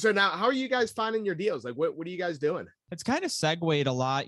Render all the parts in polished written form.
So now how are you guys finding your deals? Like what are you guys doing? It's kind of segued a lot,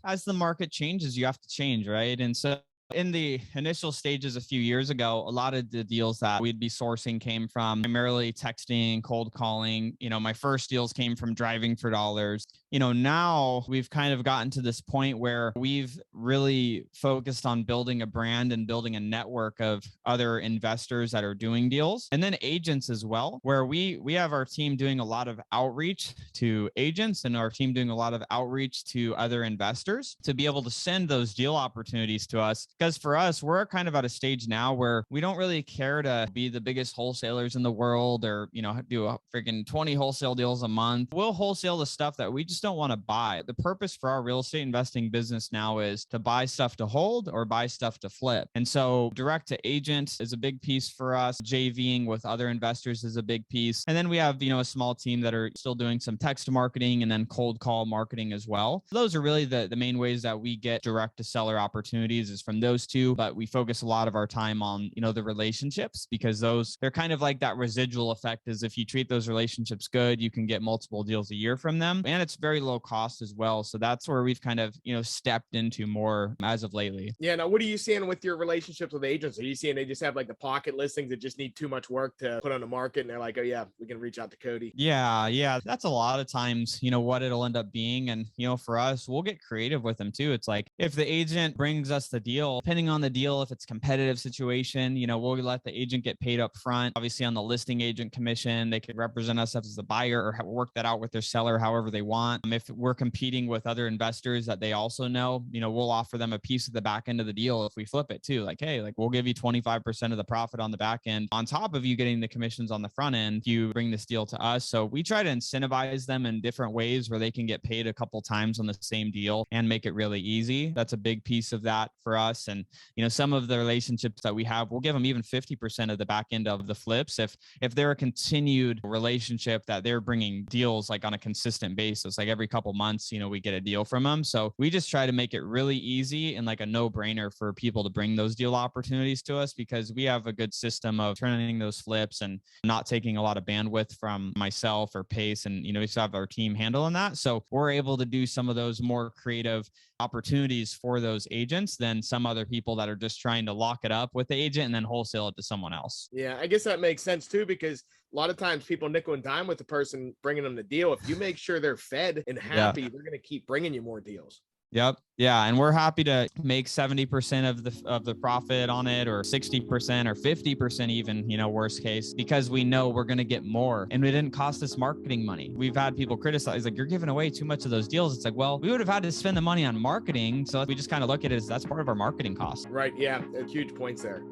as the market changes, you have to change, right? And so in the initial stages a few years ago, a lot of the deals that we'd be sourcing came from primarily texting, cold calling. My first deals came from driving for dollars. Now we've kind of gotten to this point where we've really focused on building a brand and building a network of other investors that are doing deals, and then agents as well, where we have our team doing a lot of outreach to agents and our team doing a lot of outreach to other investors to be able to send those deal opportunities to us. Because for us, we're kind of at a stage now where we don't really care to be the biggest wholesalers in the world or, do a freaking 20 wholesale deals a month. We'll wholesale the stuff that we just don't want to buy. The purpose for our real estate investing business now is to buy stuff to hold or buy stuff to flip. And so direct to agent is a big piece for us. JVing with other investors is a big piece. And then we have, a small team that are still doing some text marketing and then cold call marketing as well. Those are really the main ways that we get direct to seller opportunities is from those two, but we focus a lot of our time on, the relationships, because they're kind of like that residual effect is if you treat those relationships good, you can get multiple deals a year from them. And it's very low cost as well. So that's where we've kind of, stepped into more as of lately. Yeah. Now, what are you seeing with your relationships with agents? Are you seeing they just have like the pocket listings that just need too much work to put on the market? And they're like, oh yeah, we can reach out to Cody. Yeah. That's a lot of times, what it'll end up being. And, for us, we'll get creative with them too. It's like if the agent brings us the deal, depending on the deal, if it's a competitive situation, we'll let the agent get paid up front. Obviously on the listing agent commission, they could represent us as the buyer or work that out with their seller however they want. If we're competing with other investors that they also know, we'll offer them a piece of the back end of the deal if we flip it too. Like, hey, we'll give you 25% of the profit on the back end on top of you getting the commissions on the front end. You bring this deal to us. So we try to incentivize them in different ways where they can get paid a couple times on the same deal and make it really easy. That's a big piece of that for us. And, some of the relationships that we have, we'll give them even 50% of the back end of the flips. If they're a continued relationship that they're bringing deals like on a consistent basis, like every couple months, we get a deal from them. So we just try to make it really easy and like a no-brainer for people to bring those deal opportunities to us, because we have a good system of turning those flips and not taking a lot of bandwidth from myself or Pace. And, we still have our team handling that. So we're able to do some of those more creative opportunities for those agents than some other people that are just trying to lock it up with the agent and then wholesale it to someone else. Yeah, I guess that makes sense too, because a lot of times people nickel and dime with the person bringing them the deal. If you make sure they're fed and happy, they're going to keep bringing you more deals. Yep. Yeah. And we're happy to make 70% of the profit on it, or 60% or 50% even, worst case, because we know we're going to get more and it didn't cost us marketing money. We've had people criticize, like, you're giving away too much of those deals. It's like, well, we would have had to spend the money on marketing. So we just kind of look at it as that's part of our marketing cost. Right. Yeah. Huge points there.